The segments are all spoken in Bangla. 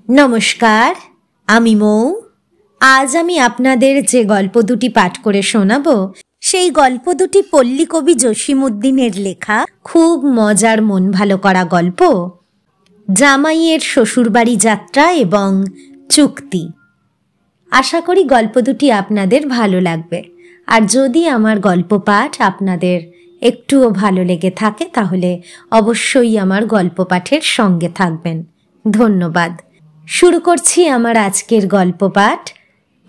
নমস্কার, আমি মৌ। আজ আমি আপনাদের যে গল্প দুটি পাঠ করে শোনাবো সেই গল্প দুটি পল্লী কবি জসীমউদ্দিনের লেখা খুব মজার মন ভালো করা গল্প, জামাইয়ের শ্বশুরবাড়ি যাত্রা এবং চুক্তি। আশা করি গল্প দুটি আপনাদের ভালো লাগবে। আর যদি আমার গল্প পাঠ আপনাদের একটুও ভালো লেগে থাকে তাহলে অবশ্যই আমার গল্প পাঠের সঙ্গে থাকবেন। ধন্যবাদ। শুরু করছি আমার আজকের গল্প পাঠ,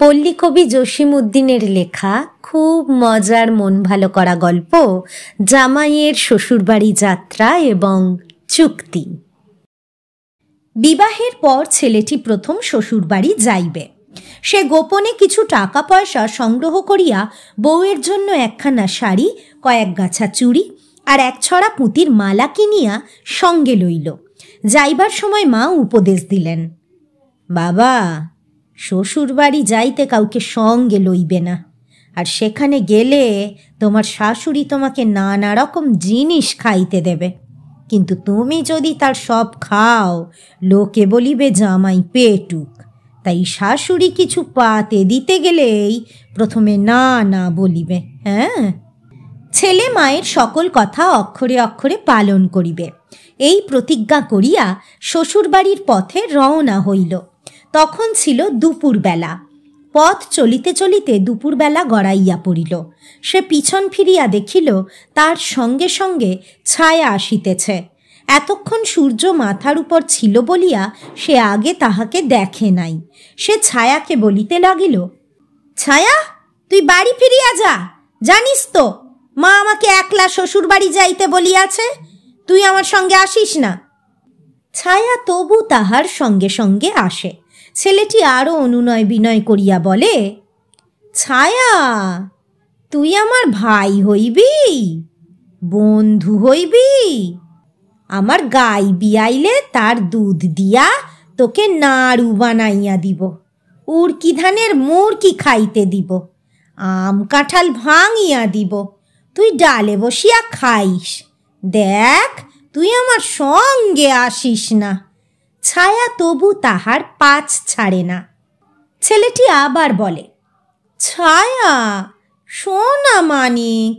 পল্লী কবি জসীমউদ্দিনের লেখা খুব মজার মন ভালো করা গল্প, জামাইয়ের শ্বশুরবাড়ি যাত্রা এবং চুক্তি। বিবাহের পর ছেলেটি প্রথম শ্বশুরবাড়ি যাইবে। সে গোপনে কিছু টাকা পয়সা সংগ্রহ করিয়া বউয়ের জন্য একখানা শাড়ি, কয়েক গাছা চুড়ি আর এক ছড়া পুঁতির মালা কিনিয়া সঙ্গে লইল। যাইবার সময় মা উপদেশ দিলেন, বাবা, শ্বশুরবাড়ি যাইতে কাউকে সঙ্গে লইবে না, আর সেখানে গেলে তোমার শাশুড়ি তোমাকে নানা রকম জিনিস খাইতে দেবে, কিন্তু তুমি যদি তার সব খাও লোকে বলিবে জামাই পেটুক, তাই শাশুড়ি কিছু পাতে দিতে গেলেই প্রথমে না না বলিবে। হ্যাঁ, ছেলে মায়ের সকল কথা অক্ষরে অক্ষরে পালন করিবে, এই প্রতিজ্ঞা করিয়া শ্বশুরবাড়ির পথে রওনা হইল। তখন ছিল দুপুরবেলা। পথ চলিতে চলিতে দুপুরবেলা গড়াইয়া পড়িল। সে পিছন ফিরিয়া দেখিল তার সঙ্গে সঙ্গে ছায়া আসিতেছে। এতক্ষণ সূর্য মাথার উপর ছিল বলিয়া সে আগে তাহাকে দেখে নাই। সে ছায়াকে বলিতে লাগিল, ছায়া, তুই বাড়ি ফিরিয়া যা, জানিস তো মা আমাকে একলা শ্বশুরবাড়ি যাইতে বলিয়াছে, তুই আমার সঙ্গে আসিস না। ছায়া তবু তাহার সঙ্গে সঙ্গে আসে। ছেলেটি আরও অনুনয় বিনয় করিয়া বলে, ছায়া, তুই আমার ভাই হইবি, বন্ধু হইবি, আমার গাই বিয়াইলে তার দুধ দিয়া তোকে নাড়ু বানাইয়া দিব, উড়কি ধানের মুড়কি খাইতে দিব, আম কাঁঠাল ভাঙিয়া দিব, তুই ডালে বসিয়া খাইস, দেখ তুই আমার সঙ্গে আসিস না। ছায়া তবু তাহার পাছ ছাড়ে না। ছেলেটি আবার বলে, ছায়া, সোনা মানিক,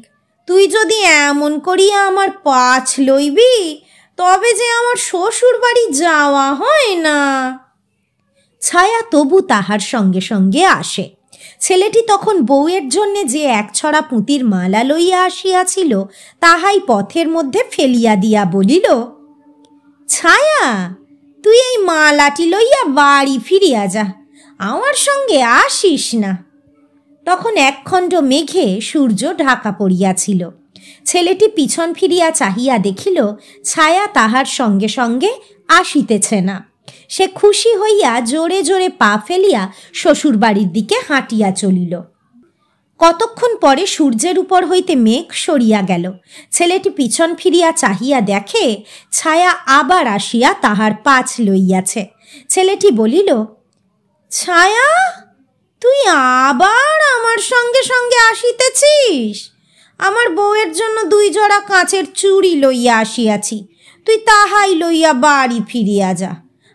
তুই যদি এমন করিয়া আমার পাছ লইবি তবে যে আমার শ্বশুর বাড়ি যাওয়া হয় না। ছায়া তবু তাহার সঙ্গে সঙ্গে আসে। ছেলেটি তখন বউয়ের জন্যে যে এক ছড়া পুঁতির মালা লইয়া আসিয়াছিল তাহাই পথের মধ্যে ফেলিয়া দিয়া বলিল, ছায়া, তুই এই মালাটি লইয়া বাড়ি ফিরিয়া যা, আমার সঙ্গে আসিস না। তখন একখণ্ড মেঘে সূর্য ঢাকা পড়িয়াছিল। ছেলেটি পিছন ফিরিয়া চাহিয়া দেখিল ছায়া তাহার সঙ্গে সঙ্গে আসিতেছে না। সে খুশি হইয়া জোরে জোরে পা ফেলিয়া শ্বশুরবাড়ির দিকে হাঁটিয়া চলিল। কতক্ষণ পরে সূর্যের উপর হইতে মেঘ সরিয়া গেল। ছেলেটি পিছন ফিরিয়া চাহিয়া দেখে ছায়া আবার আসিয়া তাহার পাছ লইয়াছে। ছেলেটি বলিল, ছায়া, তুই আবার আমার সঙ্গে সঙ্গে আসিতেছিস? আমার বউয়ের জন্য 2 জোড়া কাঁচের চুড়ি লইয়া আসিয়াছি, তুই তাহাই লইয়া বাড়ি ফিরিয়া যা,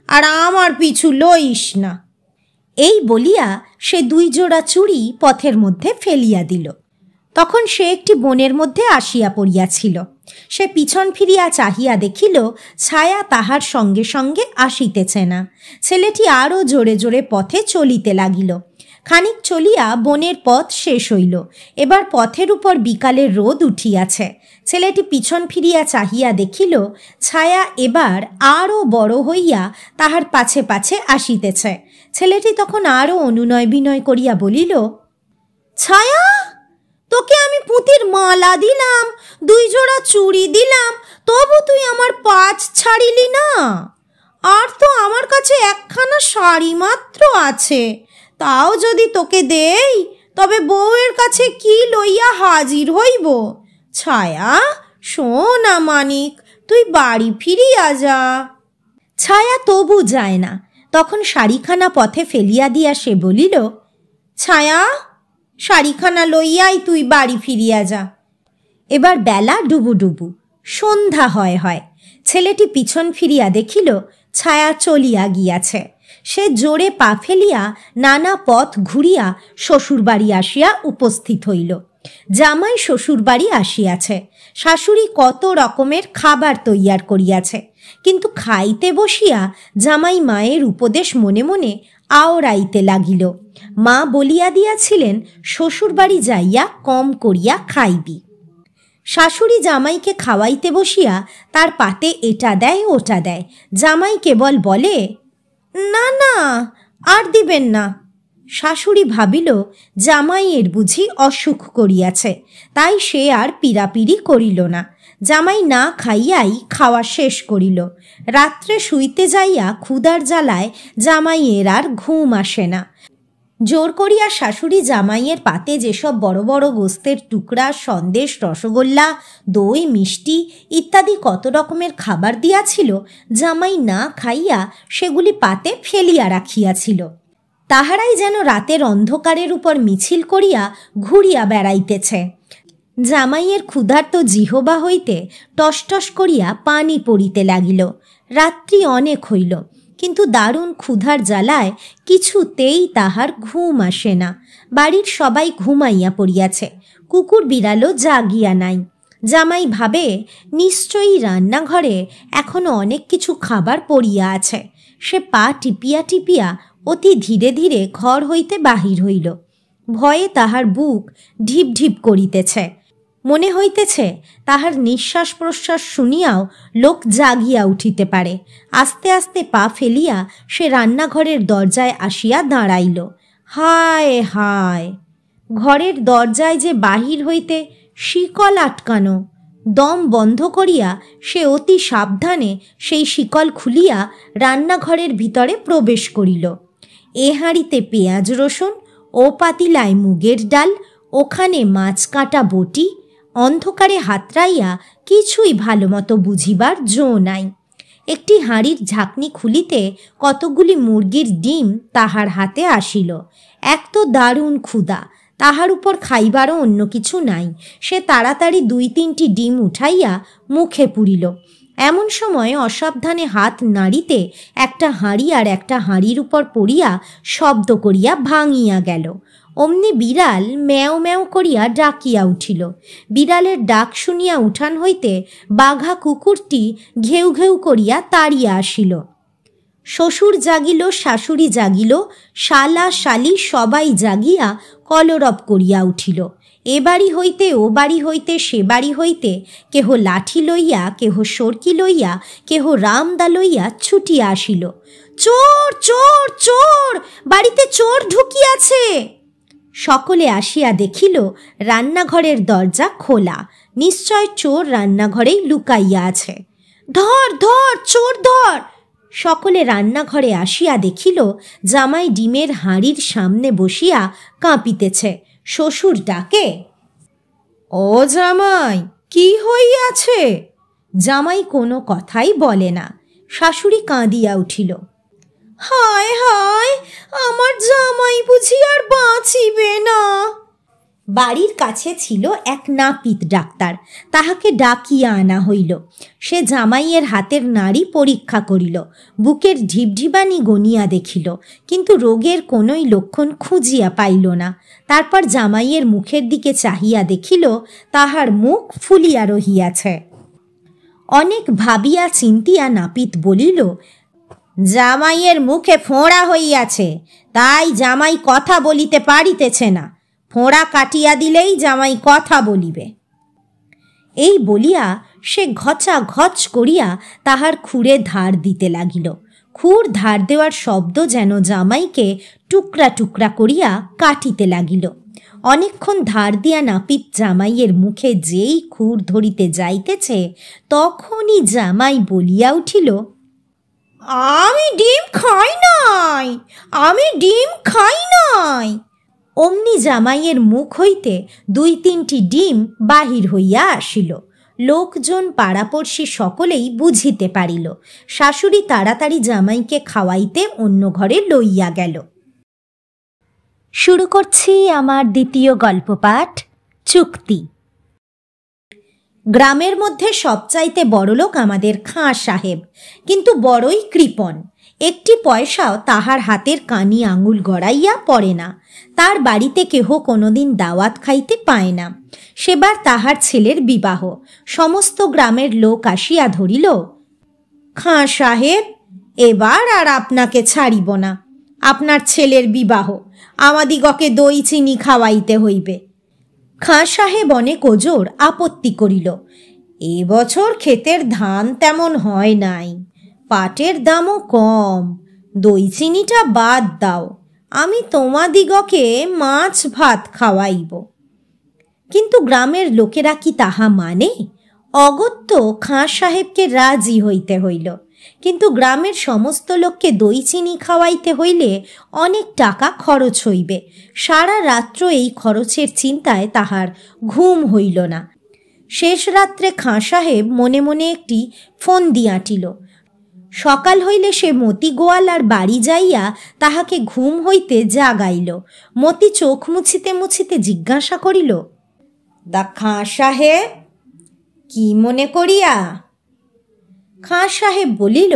আর আমার পিছু লইস না। এই বলিয়া সে 2 জোড়া চুড়ি পথের মধ্যে ফেলিয়া দিল। তখন সে একটি বনের মধ্যে আসিয়া পড়িয়াছিল। সে পিছন ফিরিয়া চাহিয়া দেখিল ছায়া তাহার সঙ্গে সঙ্গে আসিতেছে না। ছেলেটি আরও জোরে জোরে পথে চলিতে লাগিল। খানিক চলিয়া বনের পথ শেষ হইল। এবার পথের উপর বিকালের রোদ উঠিয়াছে। ছেলেটি পিছন ফিরিয়া চাহিয়া দেখিল ছায়া এবার আরও বড় হইয়া তাহার পাছে পাছে আসিতেছে। ছেলেটি তখন আরও অনুনয় বিনয় করিয়া বলিল, ছায়া, তোকে আমি পুঁতির মালা দিলাম, 2 জোড়া চুড়ি দিলাম, তবু তুই আমার পাছ ছাড়িলি না। আর তো আমার কাছে একখানা শাড়ি মাত্র আছে, তাও যদি তোকে দেই তবে বউয়ের কাছে কি লইয়া হাজির হইব। ছায়া, সোনা মানিক, তুই বাড়ি ফিরিয়া যা। ছায়া তবু যায় না। তখন শাড়িখানা পথে ফেলিয়া দিয়া সে বলিল, ছায়া, শাড়িখানা লইয়াই তুই বাড়ি ফিরিয়া যা। এবার বেলা ডুবু ডুবু, সন্ধ্যা হয় হয়। ছেলেটি পিছন ফিরিয়া দেখিল ছায়া চলিয়া গিয়াছে। সে জোরে পা ফেলিয়া নানা পথ ঘুরিয়া শ্বশুরবাড়ি আসিয়া উপস্থিত হইল। জামাই শ্বশুরবাড়ি আসিয়াছে। শাশুড়ি কত রকমের খাবার তৈয়ার করিয়াছে, কিন্তু খাইতে বসিয়া জামাই মায়ের উপদেশ মনে মনে আওড়াইতে লাগিল। মা বলিয়া দিয়াছিলেন, শ্বশুরবাড়ি যাইয়া কম করিয়া খাইবি। শাশুড়ি জামাইকে খাওয়াইতে বসিয়া তার পাতে এটা দেয় ওটা দেয়। জামাই কেবল বলে, না না, আর দিবেন না। শাশুড়ি ভাবিল জামাইয়ের বুঝি অসুখ করিয়াছে, তাই সে আর পীড়াপিড়ি করিল না। জামাই না খাইয়াই খাওয়া শেষ করিল। রাত্রে শুইতে যাইয়া ক্ষুধার জ্বালায় জামাইয়ের আর ঘুম আসে না। জোর করিয়া শাশুড়ি জামাইয়ের পাতে যেসব বড় বড় গোস্তের টুকরা, সন্দেশ, রসগোল্লা, দই, মিষ্টি ইত্যাদি কত রকমের খাবার দিয়াছিল, জামাই না খাইয়া সেগুলি পাতে ফেলিয়া রাখিয়াছিল। তাহারাই যেন রাতের অন্ধকারের উপর মিছিল করিয়া ঘুরিয়া বেড়াইতেছে। জামাইয়ের ক্ষুধার্ত জিহবা হইতে টসটস করিয়া পানি পড়িতে লাগিল। রাত্রি অনেক হইল, কিন্তু দারুণ ক্ষুধার জ্বালায় কিছুতেই তাহার ঘুম আসে না। বাড়ির সবাই ঘুমাইয়া পড়িয়াছে, কুকুর বিড়ালও জাগিয়া নাই। জামাই ভাবে, নিশ্চয়ই রান্নাঘরে এখনো অনেক কিছু খাবার পড়িয়া আছে। সে পা টিপিয়া টিপিয়া অতি ধীরে ধীরে ঘর হইতে বাহির হইল। ভয়ে তাহার বুক ঢিপ ঢিপ করিতেছে। মনে হইতেছে তাহার নিঃশ্বাস প্রশ্বাস শুনিয়াও লোক জাগিয়া উঠিতে পারে। আস্তে আস্তে পা ফেলিয়া সে রান্নাঘরের দরজায় আসিয়া দাঁড়াইল। হায় হায়, ঘরের দরজায় যে বাহির হইতে শিকল আটকানো। দম বন্ধ করিয়া সে অতি সাবধানে সেই শিকল খুলিয়া রান্নাঘরের ভিতরে প্রবেশ করিল। এ হাঁড়িতে পেঁয়াজ রসুন, ও পাতিলায় মুগের ডাল, ওখানে মাছ কাটা বটি। অন্ধকারে হাতড়াইয়া কিছুই ভালো মতো বুঝিবার জো নাই। একটি হাঁড়ির ঝাঁকনি খুলিতে কতগুলি মুরগির ডিম তাহার হাতে আসিল। এক তো দারুণ ক্ষুধা, তাহার উপর খাইবারও অন্য কিছু নাই। সে তাড়াতাড়ি 2-3টি ডিম উঠাইয়া মুখে পুরিল। এমন সময় অসাবধানে হাত নাড়িতে একটা হাঁড়ি আর একটা হাঁড়ির উপর পড়িয়া শব্দ করিয়া ভাঙিয়া গেল। অমনি বিড়াল ম্যাও ম্যাও করিয়া ডাকিয়া উঠিল। বিড়ালের ডাক শুনিয়া উঠান হইতে বাঘা কুকুরটি ঘেউ ঘেউ করিয়া তাড়িয়া আসিল। শ্বশুর জাগিল, শাশুড়ি জাগিল, শালা শালি সবাই জাগিয়া কলরব করিয়া উঠিল। এ বাড়ি হইতে ও বাড়ি হইতে সে বাড়ি হইতে কেহ লাঠি লইয়া, কেহ সরকি লইয়া, কেহ রামদা লইয়া ছুটিয়া আসিল। চোর চোর চোর, বাড়িতে চোর ঢুকিয়াছে। সকলে আসিয়া দেখিল রান্নাঘরের দরজা খোলা। নিশ্চয় চোর রান্নাঘরেই লুকাইয়া আছে। ধর ধর, চোর ধর। সকলে রান্নাঘরে আসিয়া দেখিল জামাই ডিমের হাঁড়ির সামনে বসিয়া কাঁপিতেছে। শ্বশুর ডাকে, ও জামাই, কি হইয়াছে? জামাই কোনো কথাই বলে না। শাশুড়ি কাঁদিয়া উঠিল। হায় হায়, আমার জামাই বুঝি আর বাঁচিবে না। বাড়ির কাছে ছিল এক নাপিত ডাক্তার, তাহাকে ডাকিয়া আনা হইল। সে জামাইয়ের হাতের নাড়ি পরীক্ষা করিল, বুকের ঢিপঢিবানি গনিয়া দেখিল, কিন্তু রোগের কোনোই লক্ষণ খুঁজিয়া পাইল না। তারপর জামাইয়ের মুখের দিকে চাহিয়া দেখিল তাহার মুখ ফুলিয়া রহিয়াছে। অনেক ভাবিয়া চিন্তিয়া নাপিত বলিল, জামাইয়ের মুখে ফোঁড়া হইয়াছে, তাই জামাই কথা বলিতে পারিতেছে না। ফোঁড়া কাটিয়া দিলেই জামাই কথা বলিবে। এই বলিয়া সে ঘচা ঘচ করিয়া তাহার খুঁড়ে ধার দিতে লাগিল। খুর ধার দেওয়ার শব্দ যেন জামাইকে টুকরা টুকরা করিয়া কাটিতে লাগিল। অনেকক্ষণ ধার দিয়া নাপিত জামাইয়ের মুখে যেই খুর ধরিতে যাইতেছে, তখনই জামাই বলিয়া উঠিল, আমি ডিম খাই নাই, আমি ডিম খাই নাই। অমনি জামাইয়ের মুখ হইতে 2-3টি ডিম বাহির হইয়া আসিল। লোকজন পাড়াপড়শি সকলেই বুঝিতে পারিল। শাশুড়ি তাড়াতাড়ি জামাইকে খাওয়াইতে অন্য ঘরে লইয়া গেল। শুরু করছি আমার দ্বিতীয় গল্প পাঠ, চুক্তি। গ্রামের মধ্যে সবচাইতে বড়লোক আমাদের খাঁ সাহেব, কিন্তু বড়ই কৃপণ। একটি পয়সাও তাহার হাতের কানি আঙুল গড়াইয়া পড়ে না। তার বাড়িতে কেহ কোনোদিন দাওয়াত খাইতে পায় না। সেবার তাহার ছেলের বিবাহ। সমস্ত গ্রামের লোক আসিয়া ধরিল, খাঁ সাহেব, এবার আর আপনাকে ছাড়িব না। আপনার ছেলের বিবাহ, আমাদিগকে দই চিনি খাওয়াইতে হইবে। খাঁ সাহেব অনেক ওজোর আপত্তি করিল, এবছর ক্ষেতের ধান তেমন হয় নাই, পাটের দামও কম, দই চিনিটা বাদ দাও, আমি তোমাদিগকে মাছ ভাত খাওয়াইব। কিন্তু গ্রামের লোকেরা কি তাহা মানে? অগত্য খাঁ সাহেবকে রাজি হইতে হইল। কিন্তু গ্রামের সমস্ত লোককে দই চিনি খাওয়াইতে হইলে অনেক টাকা খরচ হইবে। সারা রাত্র এই খরচের চিন্তায় তাহার ঘুম হইল না। শেষ রাত্রে খাঁ সাহেব মনে মনে একটি ফোন দিয়াটিল। সকাল হইলে সে মতি গোয়ালার বাড়ি যাইয়া তাহাকে ঘুম হইতে জাগাইল। মতি চোখ মুছিতে মুছিতে জিজ্ঞাসা করিল, দা খাঁ সাহেব, কি মনে করিয়া? খাঁ সাহেব বলিল,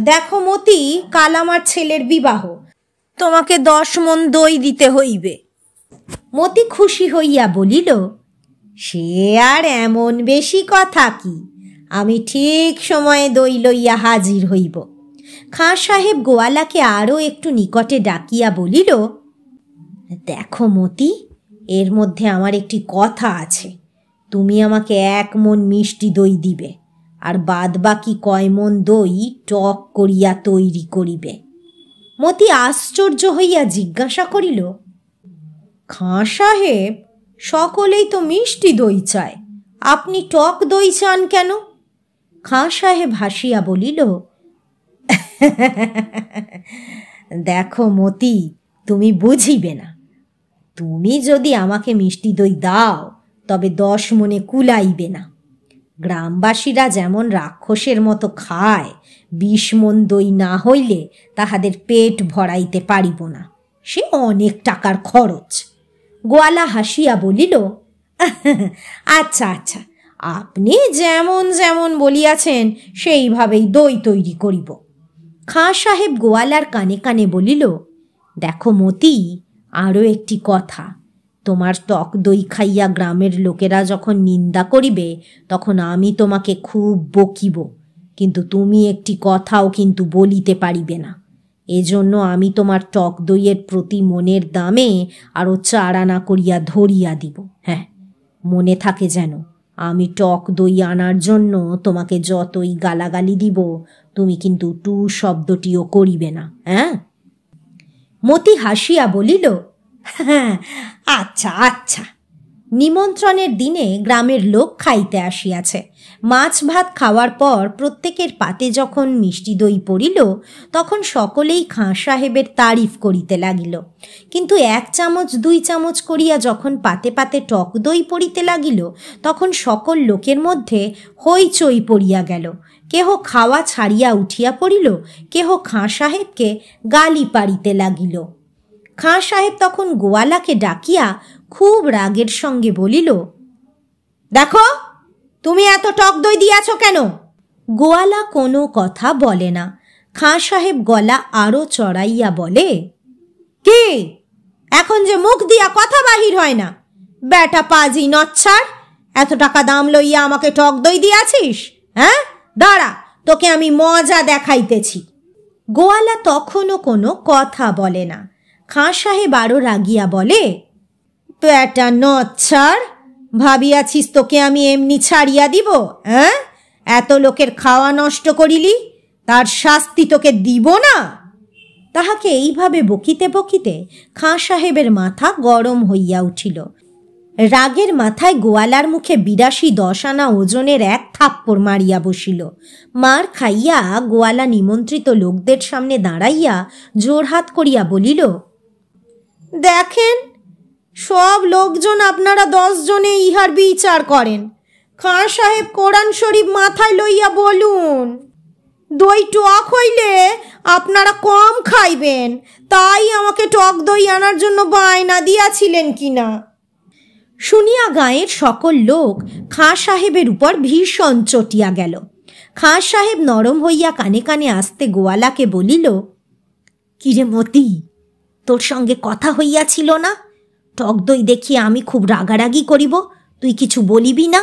দেখো মতি, কাল আমার ছেলের বিবাহ, তোমাকে 10 মণ দই দিতে হইবে। মতি খুশি হইয়া বলিল, সে আর এমন বেশি কথা কি, আমি ঠিক সময়ে দই লইয়া হাজির হইব। খাঁ সাহেব গোয়ালাকে আরও একটু নিকটে ডাকিয়া বলিল, দেখো মতি, এর মধ্যে আমার একটি কথা আছে। তুমি আমাকে 1 মণ মিষ্টি দই দিবে, আর বাদ বাকি কয় মণ দই টক করিয়া তৈরি করিবে। মতি আশ্চর্য হইয়া জিজ্ঞাসা করিল, খাঁ সাহেব, সকলেই তো মিষ্টি দই চায়, আপনি টক দই চান কেন? খাঁ সাহেব হাসিয়া বলিল, দেখো মতি, তুমি বুঝিবে না। তুমি যদি আমাকে মিষ্টি দই দাও তবে 10 মণে কুলাইবে না। গ্রামবাসীরা যেমন রাক্ষসের মতো খায়, 20 মণ দই না হইলে তাহাদের পেট ভরাইতে পারিব না, সে অনেক টাকার খরচ। গোয়ালা হাসিয়া বলিল, আচ্ছা আচ্ছা, আপনি যেমন যেমন বলিয়াছেন সেইভাবেই দই তৈরি করিব। খাঁ সাহেব গোয়ালার কানে কানে বলিল, দেখো মতি, আরও একটি কথা। তোমার টক দই খাইয়া গ্রামের লোকেরা যখন নিন্দা করিবে, তখন আমি তোমাকে খুব বকিব, কিন্তু তুমি একটি কথাও কিন্তু বলিতে পারিবে না। এজন্য আমি তোমার টক দইয়ের প্রতি মনের দামে আরও 4 আনা করিয়া ধরিয়া দিব। হ্যাঁ, মনে থাকে যেন, আমি টক দই আনার জন্য তোমাকে যতই গালাগালি দিব, তুমি কিন্তু টু শব্দটিও করিবে না। হ্যাঁ? মতি হাসিয়া বলিল, হ্যাঁ, আচ্ছা আচ্ছা। নিমন্ত্রণের দিনে গ্রামের লোক খাইতে আসিয়াছে। মাছ ভাত খাওয়ার পর প্রত্যেকের পাতে যখন মিষ্টি দই পড়িল, তখন সকলেই খাঁ সাহেবের তারিফ করিতে লাগিল। কিন্তু 1 চামচ 2 চামচ করিয়া যখন পাতে পাতে টক দই পড়িতে লাগিল, তখন সকল লোকের মধ্যে হইচই পড়িয়া গেল। কেহ খাওয়া ছাড়িয়া উঠিয়া পড়িল, কেহ খাঁ সাহেবকে গালি পাড়িতে লাগিল। খাঁ সাহেব তখন গোয়ালাকে ডাকিয়া খুব রাগের সঙ্গে বলিল, দেখো, তুমি এত টক দই দিয়াছ কেন? গোয়ালা কোনো কথা বলে না। খাঁ সাহেব গলা আরো চড়াইয়া বলে, কি, এখন যে মুখ দিয়া কথা বাহির হয় না? বেটা পাজি নচ্ছাড়, এত টাকা দাম লইয়া আমাকে টক দই দিয়াছিস? হ্যাঁ, দাঁড়া, তোকে আমি মজা দেখাইতেছি। গোয়ালা তখনও কোনো কথা বলে না। খাঁ সাহেব আরো রাগিয়া বলে, বেটা নচ্ছাড়, ভাবিয়াছিস তোকে আমি এমনি ছাড়িয়া দিব? হ্যাঁ, এত লোকের খাওয়া নষ্ট করিলি, তার শাস্তি তোকে দিব না? তাহাকে এইভাবে বকিতে বকিতে খাঁ সাহেবের মাথা গরম হইয়া উঠিল। রাগের মাথায় গোয়ালার মুখে 82 আনা ওজনের 1 থাপ্পড় মারিয়া বসিল। মার খাইয়া গোয়ালা নিমন্ত্রিত লোকদের সামনে দাঁড়াইয়া জোরহাত করিয়া বলিল, দেখেন, সব লোকজন আপনারা 10 জনে ইহার বিচার করেন। খাঁ সাহেব কোরআন শরীফ মাথায় লইয়া বলুন, দই টক হইলে আপনারা কম খাইবেন, তাই আমাকে টক দই আনার জন্য বায়না দিয়াছিলেন কিনা? শুনিয়া গাঁয়ের সকল লোক খাঁ সাহেবের উপর ভীষণ চটিয়া গেল। খাঁ সাহেব নরম হইয়া কানে কানে আসতে গোয়ালাকে বলিল, কিরে মতি, তোর সঙ্গে কথা হইয়াছিল না? টক দই দেখিয়ে আমি খুব রাগারাগি করিব, তুই কিছু বলিবি না?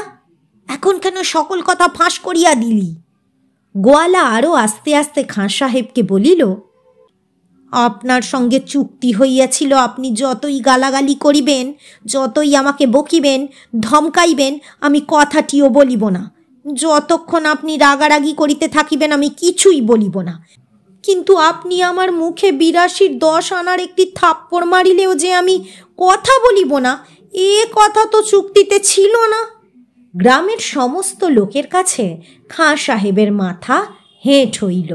এখন কেন সকল কথা ফাঁস করিয়া দিলি? গোয়ালা আরও আস্তে আস্তে খাঁ সাহেবকে বলিল, আপনার সঙ্গে চুক্তি হইয়াছিল, আপনি যতই গালাগালি করিবেন, যতই আমাকে বকিবেন, ধমকাইবেন, আমি কথাটিও বলিব না। যতক্ষণ আপনি রাগারাগি করিতে থাকিবেন আমি কিছুই বলিব না। কিন্তু আপনি আমার মুখে ৮২-র ১০ আনার একটি থাপ্পড় মারিলেও যে আমি কথা বলিব না, এ কথা তো চুক্তিতে ছিল না। গ্রামের সমস্ত লোকের কাছে খাঁ সাহেবের মাথা হেঁট হইল।